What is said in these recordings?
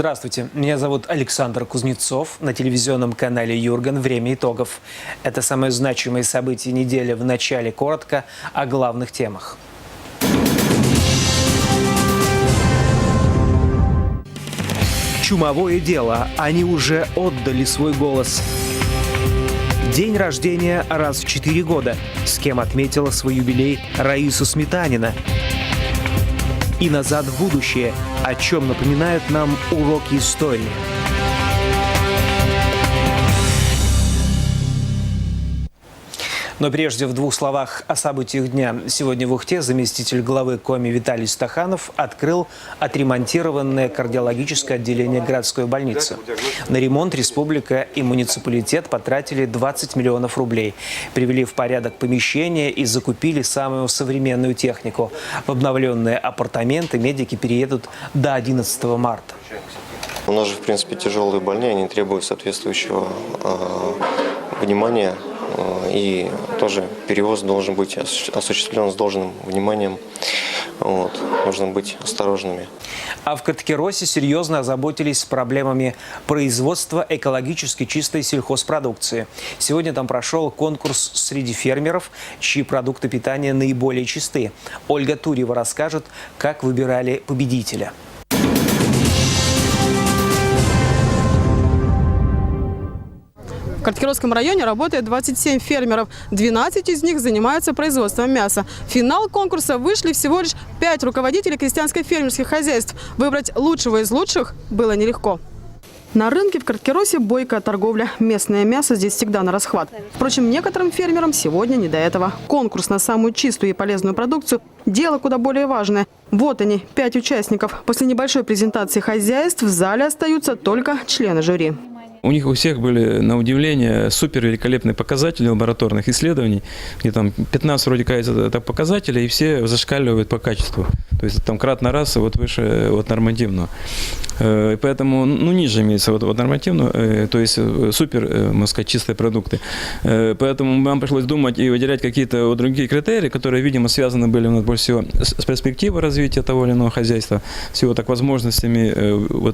Здравствуйте, меня зовут Александр Кузнецов. На телевизионном канале «Юрген» «Время итогов». Это самые значимые события недели. В начале коротко о главных темах. Чумовое дело. Они уже отдали свой голос. День рождения раз в 4 года. С кем отметила свой юбилей Раиса Сметанина. И назад в будущее, о чем напоминают нам уроки истории. Но прежде в двух словах о событиях дня. Сегодня в Ухте заместитель главы Коми Виталий Стаханов открыл отремонтированное кардиологическое отделение городской больницы. На ремонт республика и муниципалитет потратили 20 миллионов рублей. Привели в порядок помещение и закупили самую современную технику. В обновленные апартаменты медики переедут до 11 марта. У нас же, в принципе, тяжелые больные, они требуют соответствующего внимания. И тоже перевоз должен быть осуществлен с должным вниманием. Нужно быть осторожными. А в Карткеросе серьезно озаботились проблемами производства экологически чистой сельхозпродукции. Сегодня там прошел конкурс среди фермеров, чьи продукты питания наиболее чисты. Ольга Турева расскажет, как выбирали победителя. В Карткеросском районе работает 27 фермеров. 12 из них занимаются производством мяса. В финал конкурса вышли всего лишь 5 руководителей крестьянско-фермерских хозяйств. Выбрать лучшего из лучших было нелегко. На рынке в Карткеросе бойкая торговля. Местное мясо здесь всегда на расхват. Впрочем, некоторым фермерам сегодня не до этого. Конкурс на самую чистую и полезную продукцию – дело куда более важное. Вот они, 5 участников. После небольшой презентации хозяйств в зале остаются только члены жюри. У них у всех были, на удивление, супер великолепные показатели лабораторных исследований. И там 15 вроде кажется это показателей, и все зашкаливают по качеству. То есть там кратно раз выше нормативного. И поэтому ниже имеется нормативного, то есть супер, можно сказать, чистые продукты. Поэтому нам пришлось думать и выделять какие-то другие критерии, которые, видимо, связаны были у нас больше всего с перспективой развития того или иного хозяйства, с его возможностями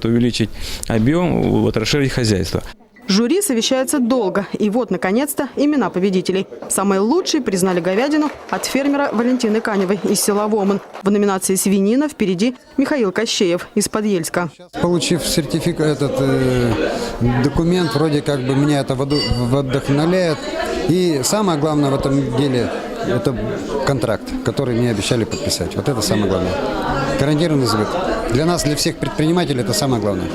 увеличить объем, расширить хозяйство. Жюри совещается долго. И вот, наконец-то, имена победителей. Самой лучшей признали говядину от фермера Валентины Каневой из села Вомын. В номинации «Свинина» впереди Михаил Кощеев из Подъельска. Получив сертификат, документ, вроде как бы меня это вдохновляет. И самое главное в этом деле – это контракт, который мне обещали подписать. Вот это самое главное. Гарантированный сбыт. Для нас, для всех предпринимателей, это самое главное.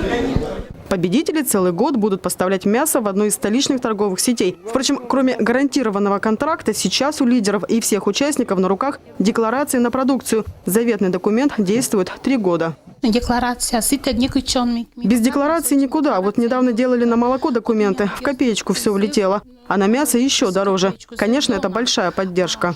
Победители целый год будут поставлять мясо в одну из столичных торговых сетей. Впрочем, кроме гарантированного контракта, сейчас у лидеров и всех участников на руках декларации на продукцию. Заветный документ действует 3 года. Без декларации никуда. Вот недавно делали на молоко документы. В копеечку все влетело. А на мясо еще дороже. Конечно, это большая поддержка.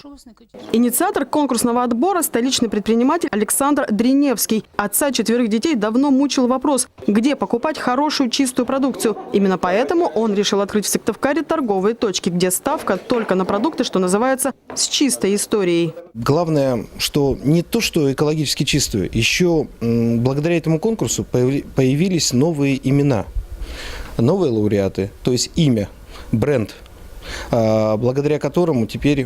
Инициатор конкурсного отбора – столичный предприниматель Александр Дриневский. Отца 4 детей давно мучил вопрос, где покупать хорошую чистую продукцию. Именно поэтому он решил открыть в Сыктывкаре торговые точки, где ставка только на продукты, что называется, с чистой историей. Главное, что не то, что экологически чистую, еще благодаря этому конкурсу появились новые имена, новые лауреаты, то есть имя. Бренд, благодаря которому теперь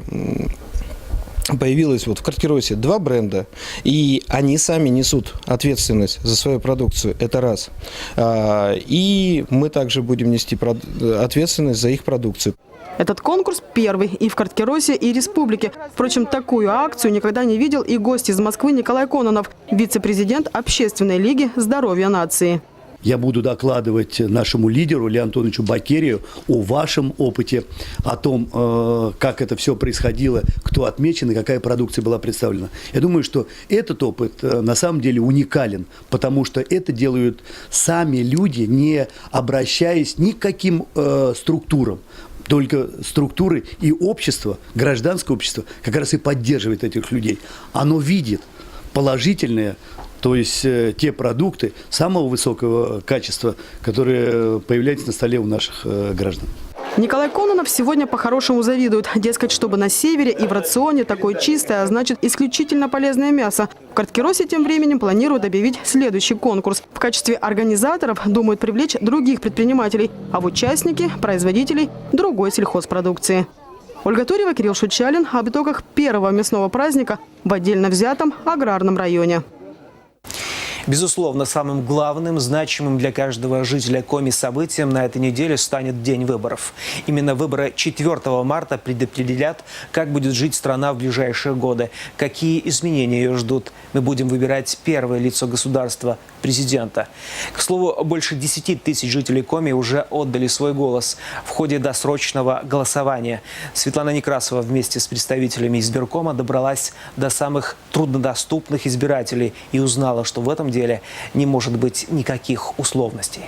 появилось в Карткеросе 2 бренда, и они сами несут ответственность за свою продукцию, это раз. И мы также будем нести ответственность за их продукцию. Этот конкурс первый и в Карткеросе, и республике. Впрочем, такую акцию никогда не видел и гость из Москвы Николай Кононов, вице-президент Общественной лиги здоровья нации. Я буду докладывать нашему лидеру Леониду Антоновичу Бакерию о вашем опыте, о том, как это все происходило, кто отмечен и какая продукция была представлена. Я думаю, что этот опыт на самом деле уникален, потому что это делают сами люди, не обращаясь ни к каким структурам. Только структуры и общество, гражданское общество, как раз и поддерживает этих людей. Оно видит положительное, то есть те продукты самого высокого качества, которые появляются на столе у наших граждан. Николай Кононов сегодня по-хорошему завидует. Дескать, чтобы на севере и в рационе такое чистое, а значит исключительно полезное мясо. В Карткиросе тем временем планируют объявить следующий конкурс. В качестве организаторов думают привлечь других предпринимателей, а в участники – производителей другой сельхозпродукции. Ольга Турева, Кирилл Шучалин об итогах первого мясного праздника в отдельно взятом аграрном районе. Безусловно, самым главным, значимым для каждого жителя Коми событием на этой неделе станет день выборов. Именно выборы 4 марта предопределят, как будет жить страна в ближайшие годы, какие изменения ее ждут. Мы будем выбирать первое лицо государства – президента. К слову, больше 10 тысяч жителей Коми уже отдали свой голос в ходе досрочного голосования. Светлана Некрасова вместе с представителями избиркома добралась до самых труднодоступных избирателей и узнала, что в этом деле не может быть никаких условностей.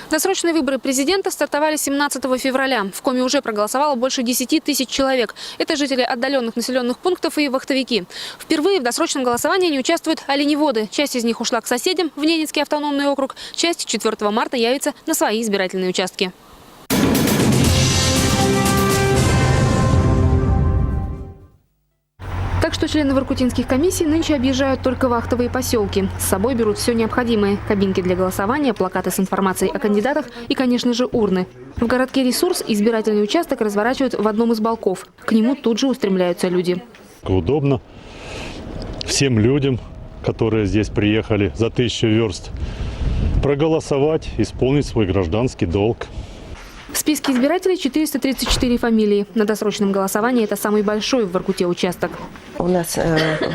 Досрочные выборы президента стартовали 17 февраля. В Коми уже проголосовало больше 10 тысяч человек. Это жители отдаленных населенных пунктов и вахтовики. Впервые в досрочном голосовании не участвуют оленеводы. Часть из них ушла к соседям в Ненецкий автономный округ. Часть 4 марта явится на свои избирательные участки. Так что члены воркутинских комиссий нынче объезжают только вахтовые поселки. С собой берут все необходимое – кабинки для голосования, плакаты с информацией о кандидатах и, конечно же, урны. В городке «Ресурс» избирательный участок разворачивают в одном из балков. К нему тут же устремляются люди. Удобно всем людям, которые здесь приехали за 1000 верст, проголосовать, исполнить свой гражданский долг. В списке избирателей 434 фамилии. На досрочном голосовании это самый большой в Воркуте участок. У нас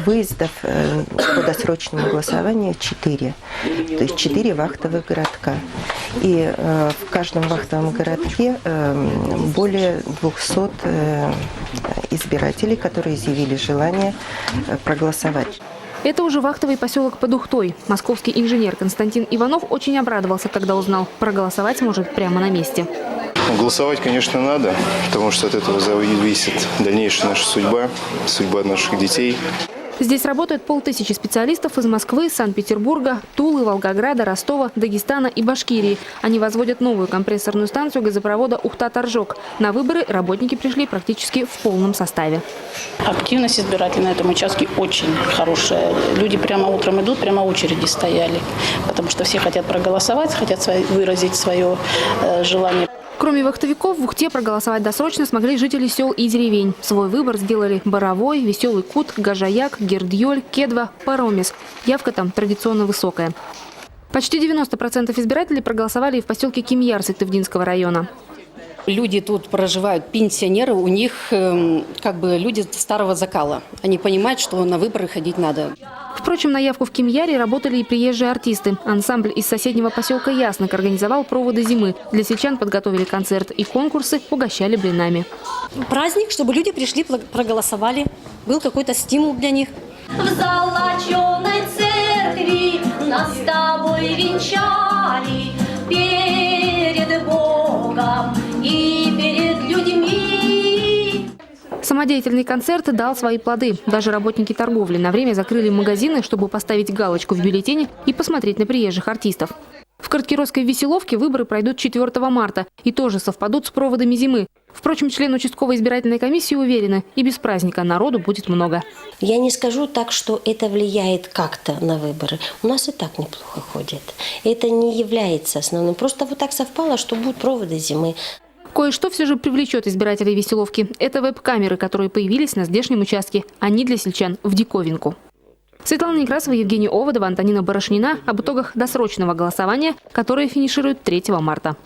выездов по досрочному голосованию 4. То есть 4 вахтовых городка. И в каждом вахтовом городке более 200 избирателей, которые изъявили желание проголосовать. Это уже вахтовый поселок под Ухтой. Московский инженер Константин Иванов очень обрадовался, когда узнал, проголосовать сможет прямо на месте. Голосовать, конечно, надо, потому что от этого зависит дальнейшая наша судьба, судьба наших детей. Здесь работают 500 специалистов из Москвы, Санкт-Петербурга, Тулы, Волгограда, Ростова, Дагестана и Башкирии. Они возводят новую компрессорную станцию газопровода Ухта-Торжок. На выборы работники пришли практически в полном составе. Активность избирателей на этом участке очень хорошая. Люди прямо утром идут, прямо очереди стояли, потому что все хотят проголосовать, хотят выразить свое желание. Кроме вахтовиков, в Ухте проголосовать досрочно смогли жители сел и деревень. Свой выбор сделали Боровой, Веселый Кут, Гажаяк, Гердьёль, Кедва, Паромис. Явка там традиционно высокая. Почти 90% избирателей проголосовали и в поселке Кимьяр Сыктывдинского района. Люди тут проживают, пенсионеры, у них как бы люди старого закала. Они понимают, что на выборы ходить надо. Впрочем, на явку в Кимьяре работали и приезжие артисты. Ансамбль из соседнего поселка Яснок организовал проводы зимы. Для сельчан подготовили концерт и конкурсы, угощали блинами. Праздник, чтобы люди пришли, проголосовали. Был какой-то стимул для них. В золоченой церкви нас с тобой венчали перед Богом и перед людьми. Самодеятельный концерт дал свои плоды. Даже работники торговли на время закрыли магазины, чтобы поставить галочку в бюллетене и посмотреть на приезжих артистов. В Карткиросской Веселовке выборы пройдут 4 марта и тоже совпадут с проводами зимы. Впрочем, члены участковой избирательной комиссии уверены, и без праздника народу будет много. Я не скажу так, что это влияет как-то на выборы. У нас и так неплохо ходят. Это не является основным. Просто вот так совпало, что будут проводы зимы. Кое-что все же привлечет избирателей Веселовки. Это веб-камеры, которые появились на здешнем участке. Они для сельчан в диковинку. Светлана Некрасова, Евгений Оводова, Антонина Барашнина об итогах досрочного голосования, которое финиширует 3 марта.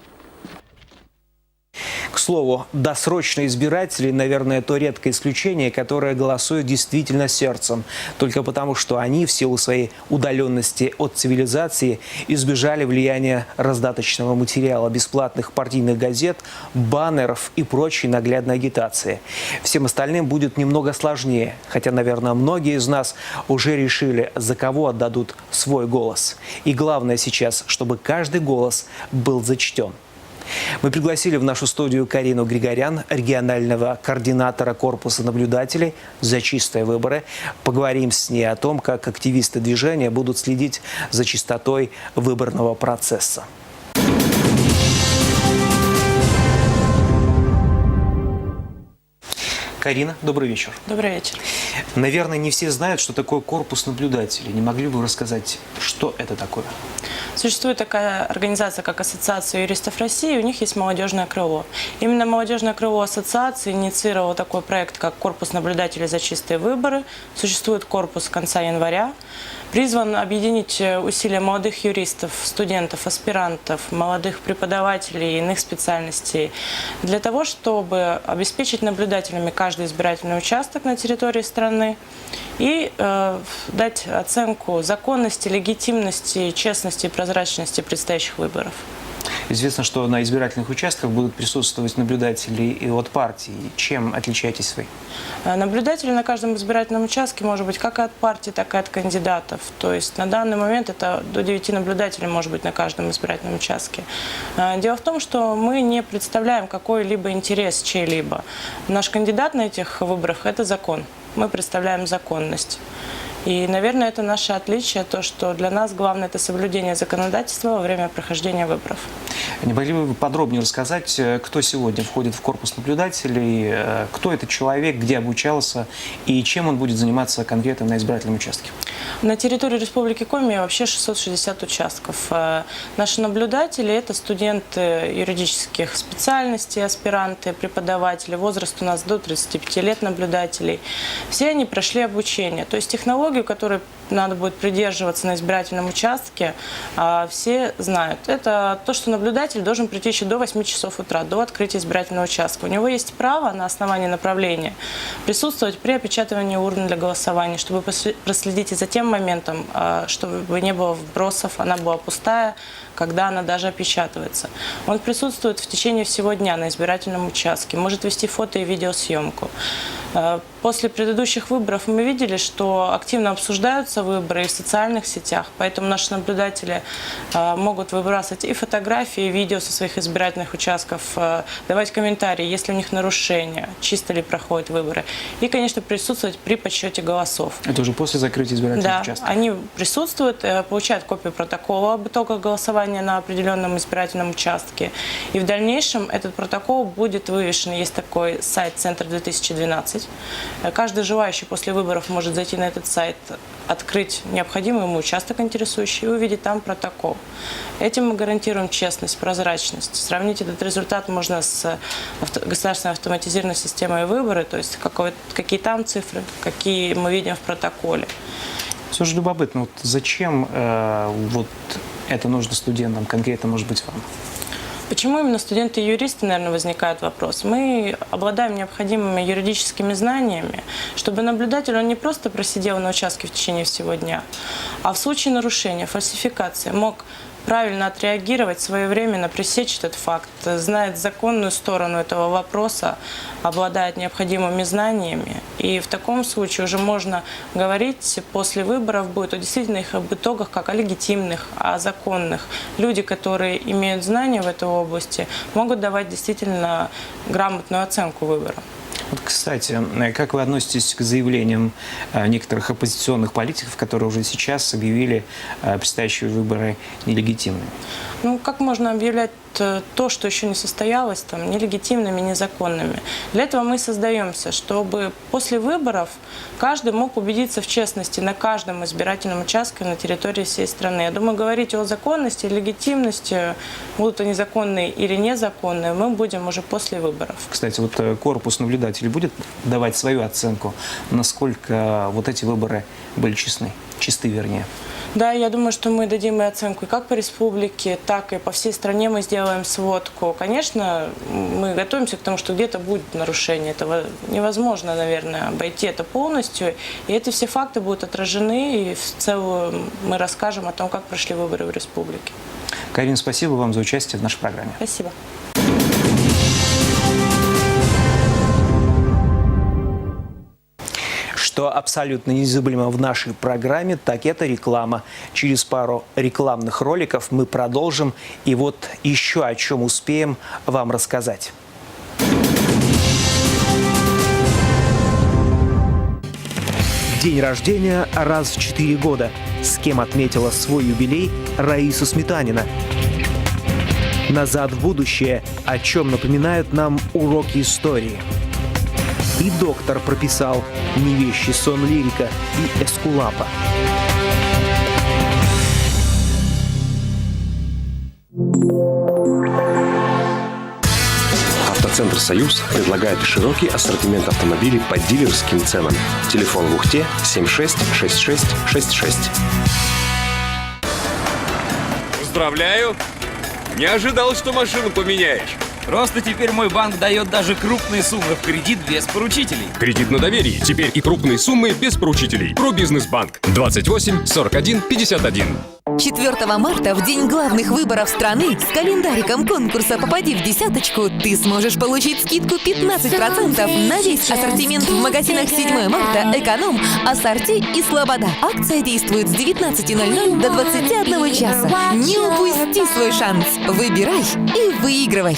К слову, досрочные избиратели, наверное, то редкое исключение, которое голосует действительно сердцем. Только потому, что они в силу своей удаленности от цивилизации избежали влияния раздаточного материала, бесплатных партийных газет, баннеров и прочей наглядной агитации. Всем остальным будет немного сложнее, хотя, наверное, многие из нас уже решили, за кого отдадут свой голос. И главное сейчас, чтобы каждый голос был зачтен. Мы пригласили в нашу студию Карину Григорян, регионального координатора корпуса наблюдателей за чистые выборы. Поговорим с ней о том, как активисты движения будут следить за чистотой выборного процесса. Карина, добрый вечер. Добрый вечер. Наверное, не все знают, что такое корпус наблюдателей. Не могли бы вы рассказать, что это такое? Существует такая организация, как Ассоциация юристов России, у них есть молодежное крыло. Именно молодежное крыло ассоциации инициировало такой проект, как корпус наблюдателей за чистые выборы. Существует корпус с конца января. Призван объединить усилия молодых юристов, студентов, аспирантов, молодых преподавателей и иных специальностей для того, чтобы обеспечить наблюдателями каждый избирательный участок на территории страны и дать оценку законности, легитимности, честности и прозрачности предстоящих выборов. Известно, что на избирательных участках будут присутствовать наблюдатели и от партий. Чем отличаетесь вы? Наблюдатели на каждом избирательном участке может быть как от партии, так и от кандидатов. То есть на данный момент это до 9 наблюдателей может быть на каждом избирательном участке. Дело в том, что мы не представляем какой-либо интерес чей-либо. Наш кандидат на этих выборах – это закон. Мы представляем законность. И, наверное, это наше отличие, то, что для нас главное – это соблюдение законодательства во время прохождения выборов. Не могли бы вы подробнее рассказать, кто сегодня входит в корпус наблюдателей, кто этот человек, где обучался и чем он будет заниматься конкретно на избирательном участке? На территории Республики Коми вообще 660 участков. Наши наблюдатели – это студенты юридических специальностей, аспиранты, преподаватели. Возраст у нас до 35 лет наблюдателей. Все они прошли обучение. То есть технологию, которой надо будет придерживаться на избирательном участке, все знают. Это то, что наблюдатель должен прийти еще до 8 часов утра, до открытия избирательного участка. У него есть право на основании направления присутствовать при опечатывании урны для голосования, чтобы проследить и за тем моментом, чтобы не было вбросов, она была пустая, когда она даже опечатывается. Он присутствует в течение всего дня на избирательном участке, может вести фото и видеосъемку. После предыдущих выборов мы видели, что активно обсуждаются выборы и в социальных сетях, поэтому наши наблюдатели могут выбрасывать и фотографии, и видео со своих избирательных участков, давать комментарии, есть ли у них нарушения, чисто ли проходят выборы, и, конечно, присутствовать при подсчете голосов. Это уже после закрытия избирательных участков? Да, они присутствуют, получают копию протокола об итогах голосования на определенном избирательном участке, и в дальнейшем этот протокол будет вывешен. Есть такой сайт «Центр 2012». Каждый желающий после выборов может зайти на этот сайт, открыть необходимый ему участок интересующий и увидеть там протокол. Этим мы гарантируем честность, прозрачность. Сравнить этот результат можно с государственной автоматизированной системой выборы, то есть какие там цифры, какие мы видим в протоколе. Все же любопытно, вот зачем вот это нужно студентам, конкретно, может быть, вам? Почему именно студенты и юристы, наверное, возникает вопрос. Мы обладаем необходимыми юридическими знаниями, чтобы наблюдатель, он не просто просидел на участке в течение всего дня, а в случае нарушения, фальсификации мог правильно отреагировать, своевременно пресечь этот факт, знает законную сторону этого вопроса, обладает необходимыми знаниями. И в таком случае уже можно говорить после выборов будет о действительных об итогах, как о легитимных, о законных. Люди, которые имеют знания в этой области, могут давать действительно грамотную оценку выборам. Вот, кстати, как вы относитесь к заявлениям некоторых оппозиционных политиков, которые уже сейчас объявили предстоящие выборы нелегитимными? Ну, как можно объявлять то, что еще не состоялось, там, нелегитимными, незаконными? Для этого мы создаемся, чтобы после выборов каждый мог убедиться в честности на каждом избирательном участке на территории всей страны. Я думаю, говорить о законности, легитимности, будут они законные или незаконные, мы будем уже после выборов. Кстати, вот корпус наблюдателей будет давать свою оценку, насколько вот эти выборы были чисты, вернее? Да, я думаю, что мы дадим и оценку и как по республике, так и по всей стране мы сделаем сводку. Конечно, мы готовимся к тому, что где-то будет нарушение. Этого невозможно, наверное, обойти это полностью. И эти все факты будут отражены, и в целом мы расскажем о том, как прошли выборы в республике. Карин, спасибо вам за участие в нашей программе. Спасибо. Что абсолютно незабываемо в нашей программе, так это реклама. Через пару рекламных роликов мы продолжим. И вот еще о чем успеем вам рассказать. День рождения раз в 4 года. С кем отметила свой юбилей Раиса Сметанина. Назад в будущее. О чем напоминают нам уроки истории. И доктор прописал не вещи сон лирика и эскулапа. Автоцентр «Союз» предлагает широкий ассортимент автомобилей по дилерским ценам. Телефон в Ухте 766666. Поздравляю! Не ожидал, что машину поменяешь. Просто теперь мой банк дает даже крупные суммы в кредит без поручителей. Кредит на доверии. Теперь и крупные суммы без поручителей. Пробизнесбанк. 28 41 51. 4 марта, в день главных выборов страны, с календариком конкурса «Попади в десяточку» ты сможешь получить скидку 15% на весь ассортимент в магазинах 7 марта, «Эконом», «Ассорти» и «Слобода». Акция действует с 19:00 до 21 часа. Не упусти свой шанс. Выбирай и выигрывай.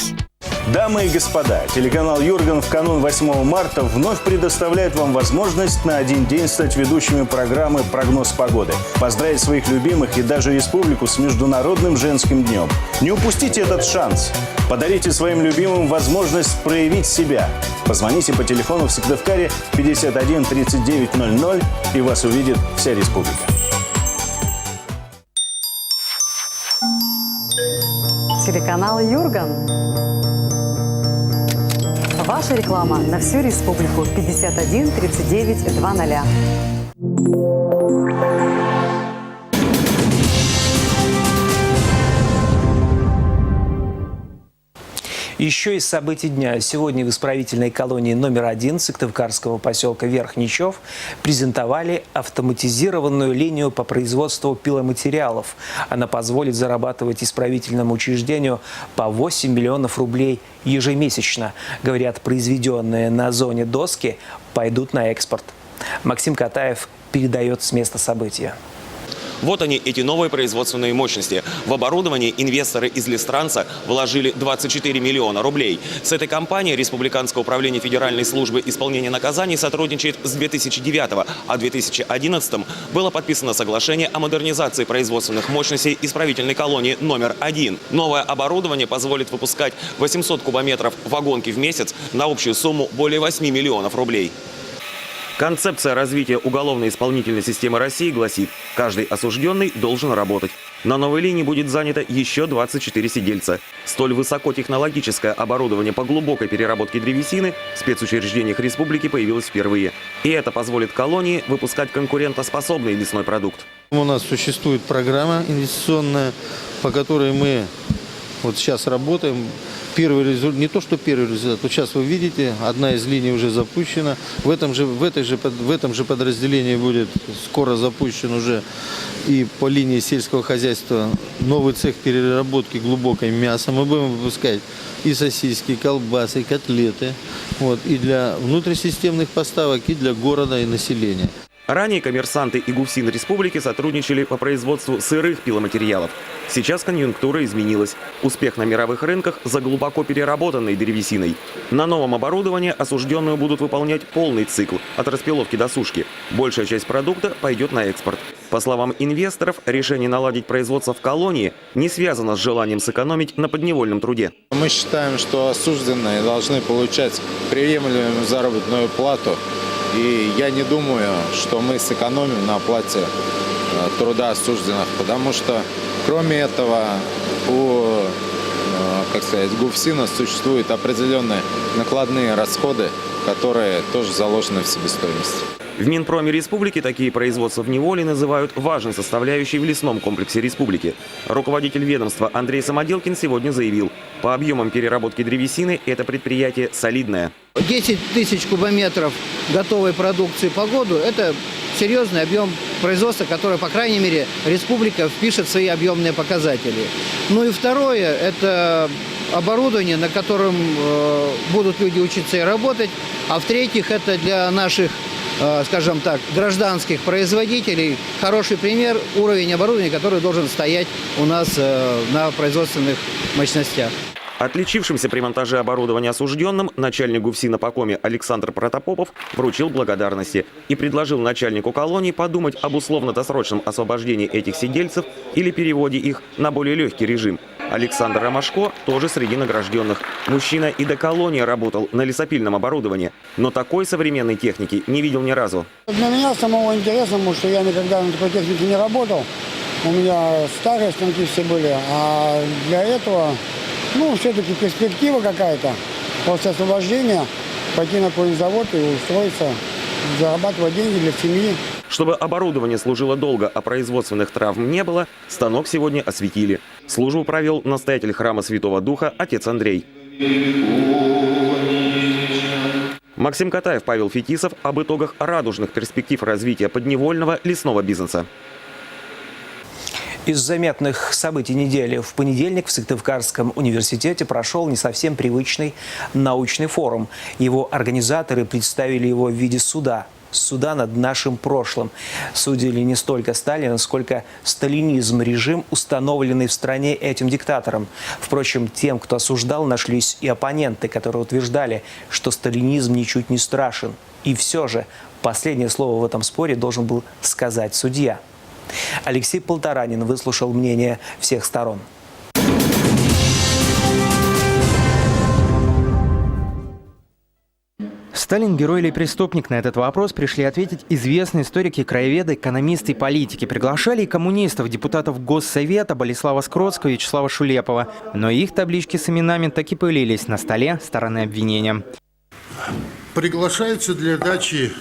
Дамы и господа, телеканал «Юрган» в канун 8 марта вновь предоставляет вам возможность на один день стать ведущими программы «Прогноз погоды», поздравить своих любимых и даже республику с Международным женским днем. Не упустите этот шанс. Подарите своим любимым возможность проявить себя. Позвоните по телефону в Сыктывкаре 51 39 00 и вас увидит вся республика. Телеканал «Юрган». Ваша реклама на всю республику 51 39 00. Еще из событий дня. Сегодня в исправительной колонии номер 1 сыктывкарского поселка Верхничев презентовали автоматизированную линию по производству пиломатериалов. Она позволит зарабатывать исправительному учреждению по 8 миллионов рублей ежемесячно. Говорят, произведенные на зоне доски пойдут на экспорт. Максим Катаев передает с места события. Вот они, эти новые производственные мощности. В оборудование инвесторы из Листранса вложили 24 миллиона рублей. С этой компанией Республиканское управление Федеральной службы исполнения наказаний сотрудничает с 2009, а в 2011 было подписано соглашение о модернизации производственных мощностей исправительной колонии номер 1. Новое оборудование позволит выпускать 800 кубометров вагонки в месяц на общую сумму более 8 миллионов рублей. Концепция развития уголовно-исполнительной системы России гласит, каждый осужденный должен работать. На новой линии будет занято еще 24 сидельца. Столь высокотехнологическое оборудование по глубокой переработке древесины в спецучреждениях республики появилось впервые. И это позволит колонии выпускать конкурентоспособный лесной продукт. У нас существует программа инвестиционная, по которой мы вот сейчас работаем. Первый результат, не то что первый результат, вот сейчас вы видите, одна из линий уже запущена. В этом же подразделении будет скоро запущен уже и по линии сельского хозяйства новый цех переработки глубокой мяса. Мы будем выпускать и сосиски, и колбасы, и котлеты. Вот, и для внутрисистемных поставок, и для города и населения. Ранее коммерсанты и ГУФСИН республики сотрудничали по производству сырых пиломатериалов. Сейчас конъюнктура изменилась. Успех на мировых рынках за глубоко переработанной древесиной. На новом оборудовании осужденные будут выполнять полный цикл от распиловки до сушки. Большая часть продукта пойдет на экспорт. По словам инвесторов, решение наладить производство в колонии не связано с желанием сэкономить на подневольном труде. Мы считаем, что осужденные должны получать приемлемую заработную плату. И я не думаю, что мы сэкономим на оплате труда осужденных, потому что, кроме этого, у ГУФСИНа существуют определенные накладные расходы, которые тоже заложены в себестоимости. В Минпроме республики такие производства в неволе называют важной составляющей в лесном комплексе республики. Руководитель ведомства Андрей Самоделкин сегодня заявил, по объемам переработки древесины это предприятие солидное. 10 тысяч кубометров готовой продукции по году – это серьезный объем производства, который, по крайней мере, республика впишет в свои объемные показатели. Ну и второе – это оборудование, на котором будут люди учиться и работать. А в-третьих, это для наших, скажем так, гражданских производителей хороший пример, уровень оборудования, который должен стоять у нас на производственных мощностях. Отличившимся при монтаже оборудования осужденным начальник ГУФСИНа по Коми Александр Протопопов вручил благодарности и предложил начальнику колонии подумать об условно-досрочном освобождении этих сидельцев или переводе их на более легкий режим. Александр Ромашко тоже среди награжденных. Мужчина и до колонии работал на лесопильном оборудовании, но такой современной техники не видел ни разу. Для меня самого интересного, потому что я никогда на такой технике не работал. У меня старые станки все были, а для этого, все-таки перспектива какая-то. После освобождения пойти на какой-нибудь завод и устроиться, зарабатывать деньги для семьи. Чтобы оборудование служило долго, а производственных травм не было, станок сегодня осветили. Службу провел настоятель храма Святого Духа отец Андрей. Максим Катаев, Павел Фетисов об итогах радужных перспектив развития подневольного лесного бизнеса. Из заметных событий недели в понедельник в Сыктывкарском университете прошел не совсем привычный научный форум. Его организаторы представили его в виде суда. Суда над нашим прошлым. Судили не столько Сталина, сколько сталинизм, режим, установленный в стране этим диктатором. Впрочем, тем, кто осуждал, нашлись и оппоненты, которые утверждали, что сталинизм ничуть не страшен. И все же последнее слово в этом споре должен был сказать судья. Алексей Полторанин выслушал мнение всех сторон. Сталин – герой или преступник? На этот вопрос пришли ответить известные историки, краеведы, экономисты и политики. Приглашали и коммунистов, депутатов Госсовета Болеслава Скротского и Вячеслава Шулепова. Но их таблички с именами так и появились на столе стороны обвинения. Приглашается для дачи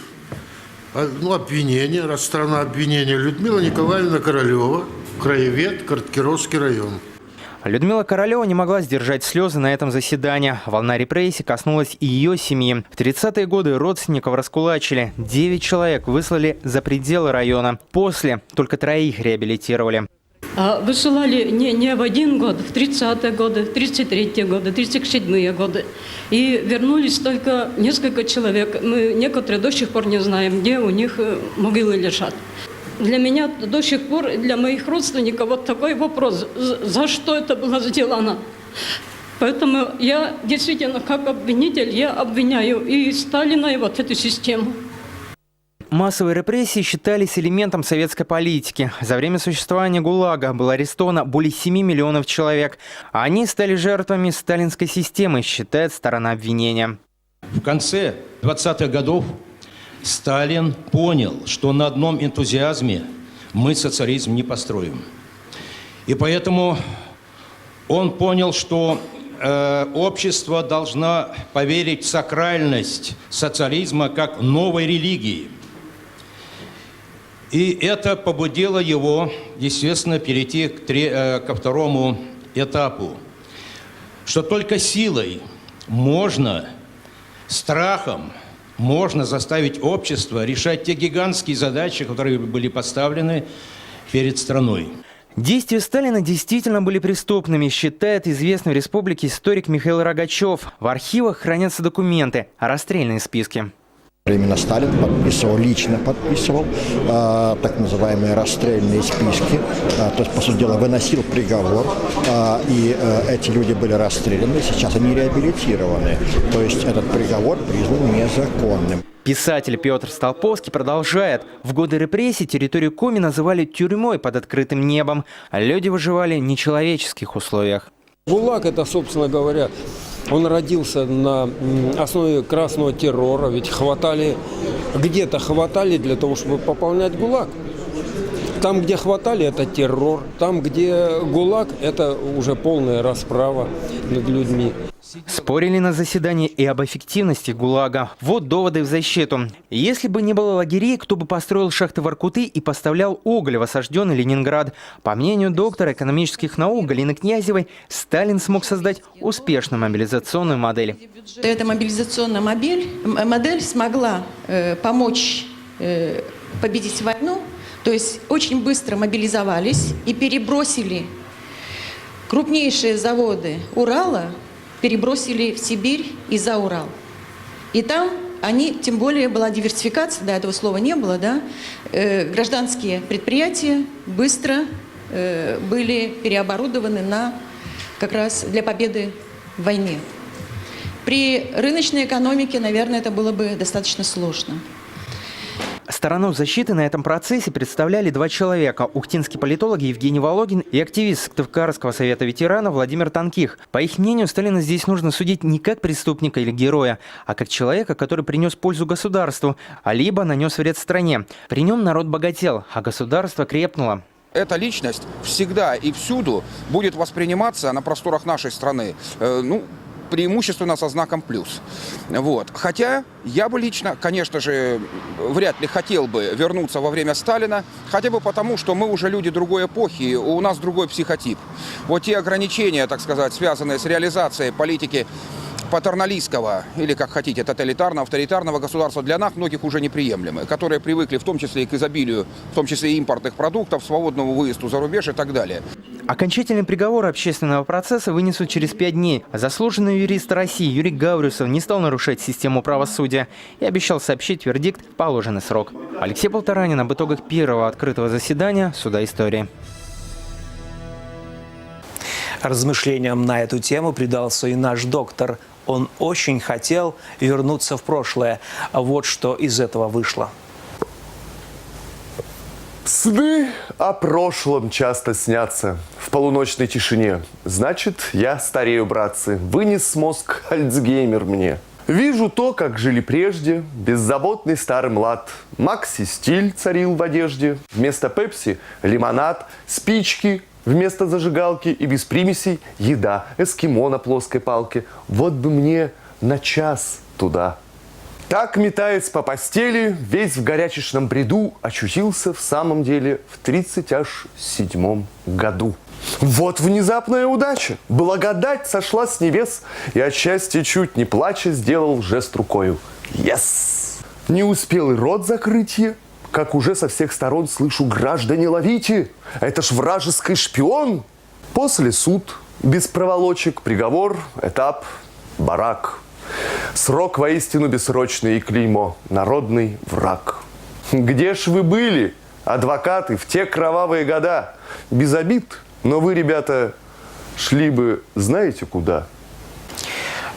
обвинения, раз страна обвинения, Людмила Николаевна Королева, краевед, Карткировский район. Людмила Королева не могла сдержать слезы на этом заседании. Волна репрессий коснулась и ее семьи. В 30-е годы родственников раскулачили. 9 человек выслали за пределы района. После только 3 реабилитировали. Высылали не в 1 год, в 30-е годы, в 33-е годы, 37-е годы. И вернулись только несколько человек. Мы некоторые до сих пор не знаем, где у них могилы лежат. Для меня до сих пор, для моих родственников, вот такой вопрос, за что это было сделано. Поэтому я действительно, как обвинитель, я обвиняю и Сталина, и вот эту систему. Массовые репрессии считались элементом советской политики. За время существования ГУЛАГа было арестовано более 7 миллионов человек. Они стали жертвами сталинской системы, считает сторона обвинения. В конце 20-х годов Сталин понял, что на одном энтузиазме мы социализм не построим. И поэтому он понял, что общество должно поверить в сакральность социализма как новой религии. И это побудило его, естественно, перейти ко второму этапу, что только силой можно, страхом, можно заставить общество решать те гигантские задачи, которые были поставлены перед страной. Действия Сталина действительно были преступными, считает известный в республике историк Михаил Рогачев. В архивах хранятся документы, расстрельные списки. Именно Сталин подписывал, лично подписывал так называемые расстрельные списки, то есть, по сути дела, выносил приговор, и эти люди были расстреляны, сейчас они реабилитированы, то есть этот приговор признан незаконным. Писатель Петр Столповский продолжает. В годы репрессий территорию Коми называли тюрьмой под открытым небом. Люди выживали в нечеловеческих условиях. ГУЛАГ – это, собственно говоря, он родился на основе красного террора, ведь где-то хватали для того, чтобы пополнять ГУЛАГ. Там, где хватали, это террор. Там, где ГУЛАГ, это уже полная расправа над людьми. Спорили на заседании и об эффективности ГУЛАГа. Вот доводы в защиту. Если бы не было лагерей, кто бы построил шахты Воркуты и поставлял уголь в осажденный Ленинград? По мнению доктора экономических наук Галины Князевой, Сталин смог создать успешную мобилизационную модель. Эта мобилизационная модель смогла помочь победить войну. То есть очень быстро мобилизовались и перебросили крупнейшие заводы Урала, перебросили в Сибирь и за Урал. И там они, тем более была диверсификация, до этого слова не было, да, гражданские предприятия быстро были переоборудованы как раз для победы в войне. При рыночной экономике, наверное, это было бы достаточно сложно. Сторону защиты на этом процессе представляли два человека – ухтинский политолог Евгений Вологин и активист Сыктывкарского совета ветеранов Владимир Танких. По их мнению, Сталина здесь нужно судить не как преступника или героя, а как человека, который принес пользу государству, а либо нанес вред стране. При нем народ богател, а государство крепнуло. Эта личность всегда и всюду будет восприниматься на просторах нашей страны, преимущественно со знаком плюс. Вот. Хотя я бы лично, конечно же, вряд ли хотел бы вернуться во время Сталина, хотя бы потому, что мы уже люди другой эпохи, у нас другой психотип. Вот те ограничения, так сказать, связанные с реализацией политики патерналистского или, как хотите, тоталитарного, авторитарного государства для нас многих уже неприемлемы, которые привыкли в том числе и к изобилию, в том числе и импортных продуктов, свободному выезду за рубеж и так далее. Окончательный приговор общественного процесса вынесут через 5 дней. Заслуженный юрист России Юрий Гаврюсов не стал нарушать систему правосудия и обещал сообщить вердикт в положенный срок. Алексей Полторанин об итогах первого открытого заседания Суда истории. Размышлениям на эту тему предался и наш доктор. Он очень хотел вернуться в прошлое. А вот что из этого вышло. Сны о прошлом часто снятся в полуночной тишине. Значит, я старею, братцы. Вынес мозг Альцгеймер мне. Вижу то, как жили прежде, беззаботный старый млад. Макси-стиль царил в одежде. Вместо пепси – лимонад, спички – вместо зажигалки и без примесей еда, эскимо на плоской палке. Вот бы мне на час туда. Так, метаясь по постели, весь в горячечном бреду, очутился в самом деле в 37 году. Вот внезапная удача. Благодать сошла с небес, и от счастья чуть не плача сделал жест рукою. Yes! Не успел и рот закрыть я, как уже со всех сторон слышу: граждане, ловите! Это ж вражеский шпион! После суд, без проволочек, приговор, этап, барак. Срок воистину бессрочный и клеймо – народный враг. Где ж вы были, адвокаты, в те кровавые года? Без обид, но вы, ребята, шли бы знаете куда?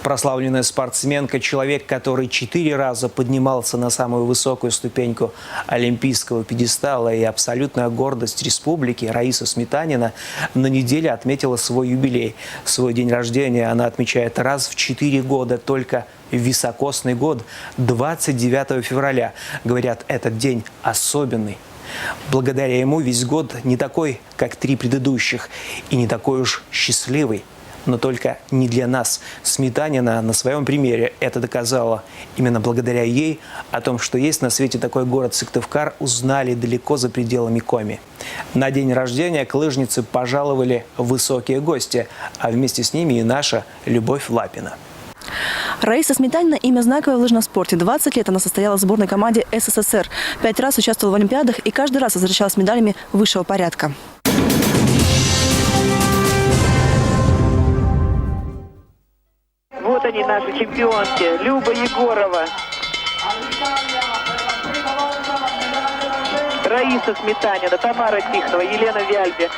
Прославленная спортсменка, человек, который 4 раза поднимался на самую высокую ступеньку олимпийского пьедестала и абсолютная гордость республики Раиса Сметанина на неделе отметила свой юбилей. Свой день рождения она отмечает раз в 4 года, только в високосный год, 29 февраля. Говорят, этот день особенный. Благодаря ему весь год не такой, как 3 предыдущих, и не такой уж счастливый. Но только не для нас. Сметанина на своем примере это доказала. Именно благодаря ей о том, что есть на свете такой город Сыктывкар, узнали далеко за пределами Коми. На день рождения к лыжнице пожаловали высокие гости, а вместе с ними и наша Любовь Лапина. Раиса Сметанина – имя знаковое в лыжном спорте. 20 лет она состояла в сборной команде СССР. 5 раз участвовала в Олимпиадах и каждый раз возвращалась с медалями высшего порядка. Вот они, наши чемпионки. Люба Егорова, Раиса Сметанина, Тамара Тихонова, Елена Вяльбе.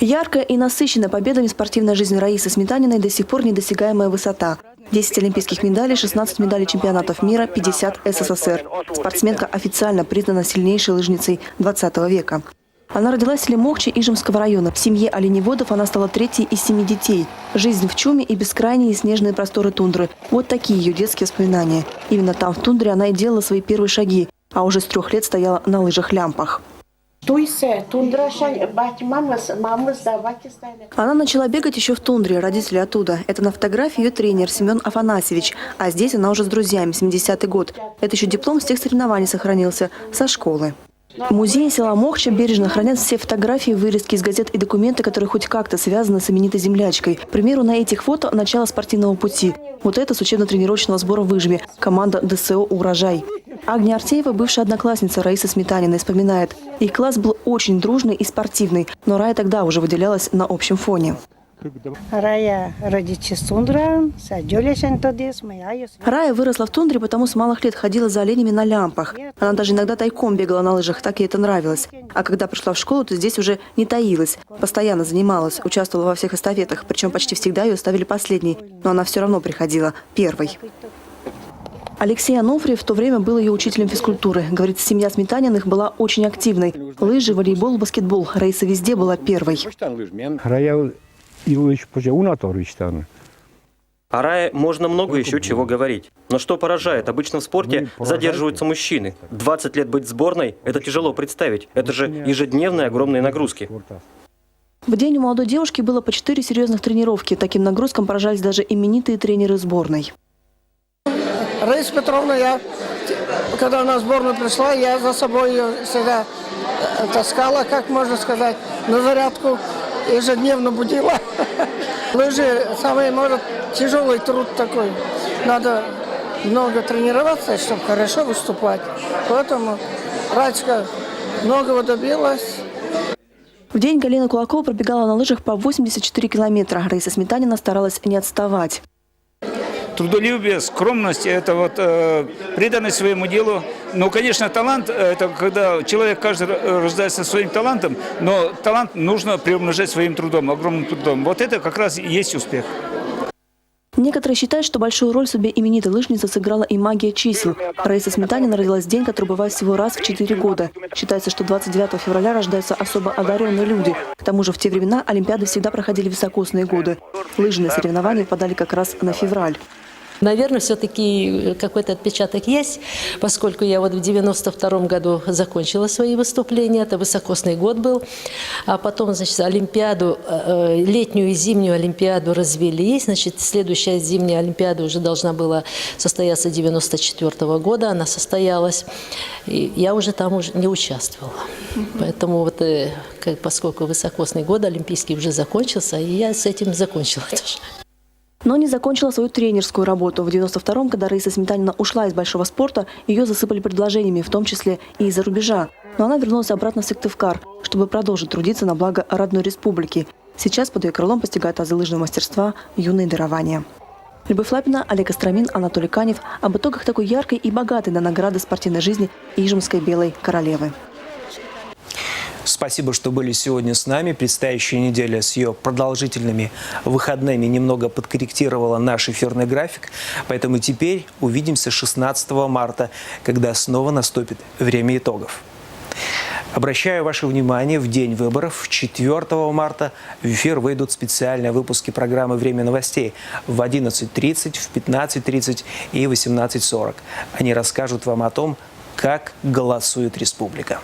Яркая и насыщенная победами спортивная жизнь Раисы Сметаниной до сих пор недосягаемая высота. 10 олимпийских медалей, 16 медалей чемпионатов мира, 50 СССР. Спортсменка официально признана сильнейшей лыжницей 20 века. Она родилась в селе Мохчи Ижемского района. В семье оленеводов она стала 3-й из 7 детей. Жизнь в чуме и бескрайние снежные просторы тундры. Вот такие ее детские воспоминания. Именно там, в тундре, она и делала свои первые шаги, а уже с 3 лет стояла на лыжах-лямпах. Она начала бегать еще в тундре, родители оттуда. Это на фотографии ее тренер Семен Афанасьевич. А здесь она уже с друзьями, 70-й год. Это еще диплом с тех соревнований сохранился, со школы. Музей села Мохча бережно хранят все фотографии, вырезки из газет и документы, которые хоть как-то связаны с именитой землячкой. К примеру, на этих фото начало спортивного пути. Вот это с учебно-тренировочного сбора в Выжме. Команда ДСО «Урожай». Агния Артеева, бывшая одноклассница Раисы Сметаниной, вспоминает. Их класс был очень дружный и спортивный, но Рая тогда уже выделялась на общем фоне. Рая выросла в тундре, потому с малых лет ходила за оленями на лямпах. Она даже иногда тайком бегала на лыжах, так ей это нравилось. А когда пришла в школу, то здесь уже не таилась. Постоянно занималась, участвовала во всех эстафетах, причем почти всегда ее ставили последней. Но она все равно приходила первой. Алексей Анофриев в то время был ее учителем физкультуры. Говорит, семья Сметаниных была очень активной. Лыжи, волейбол, баскетбол. Раиса везде была первой. О рае можно много еще чего говорить. Но что поражает, обычно в спорте задерживаются мужчины. 20 лет быть в сборной – это тяжело представить. Это же ежедневные огромные нагрузки. В день у молодой девушки было по 4 серьезных тренировки. Таким нагрузкам поражались даже именитые тренеры сборной. Раиса Петровна, когда она в сборную пришла, я за собой ее всегда таскала, как можно сказать, на зарядку, ежедневно будила. Лыжи самый, может, тяжелый труд такой. Надо много тренироваться, чтобы хорошо выступать. Поэтому Радечка многого добилась. В день Галина Кулакова пробегала на лыжах по 84 километра. Раиса Сметанина старалась не отставать. Трудолюбие, скромность – это вот преданность своему делу. Ну, конечно, талант – это когда человек каждый рождается своим талантом, но талант нужно приумножать своим трудом, огромным трудом. Вот это как раз и есть успех. Некоторые считают, что большую роль в судьбе именитой лыжницы сыграла и магия чисел. Раиса Сметанина родилась в день, который бывает всего раз в 4 года. Считается, что 29 февраля рождаются особо одаренные люди. К тому же в те времена Олимпиады всегда проходили в високосные годы. Лыжные соревнования выпадали как раз на февраль. Наверное, все-таки какой-то отпечаток есть, поскольку я вот в 92 году закончила свои выступления, это высокосный год был, а потом, значит, Олимпиаду, летнюю и зимнюю Олимпиаду развели, значит, следующая зимняя Олимпиада уже должна была состояться 94 года, она состоялась, и я уже там уже не участвовала. Поэтому вот, поскольку высокосный год, Олимпийский уже закончился, и я с этим закончила тоже. Но не закончила свою тренерскую работу. В 92-м, когда Раиса Сметанина ушла из большого спорта, ее засыпали предложениями, в том числе и из-за рубежа. Но она вернулась обратно в Сыктывкар, чтобы продолжить трудиться на благо родной республики. Сейчас под ее крылом постигают азы лыжного мастерства юные дарования. Любовь Лапина, Олег Остромин, Анатолий Канев об итогах такой яркой и богатой на награды спортивной жизни Ижемской белой королевы. Спасибо, что были сегодня с нами. Предстоящая неделя с ее продолжительными выходными немного подкорректировала наш эфирный график. Поэтому теперь увидимся 16 марта, когда снова наступит время итогов. Обращаю ваше внимание, в день выборов, 4 марта, в эфир выйдут специальные выпуски программы «Время новостей» в 11:30, в 15:30 и 18:40. Они расскажут вам о том, как голосует республика.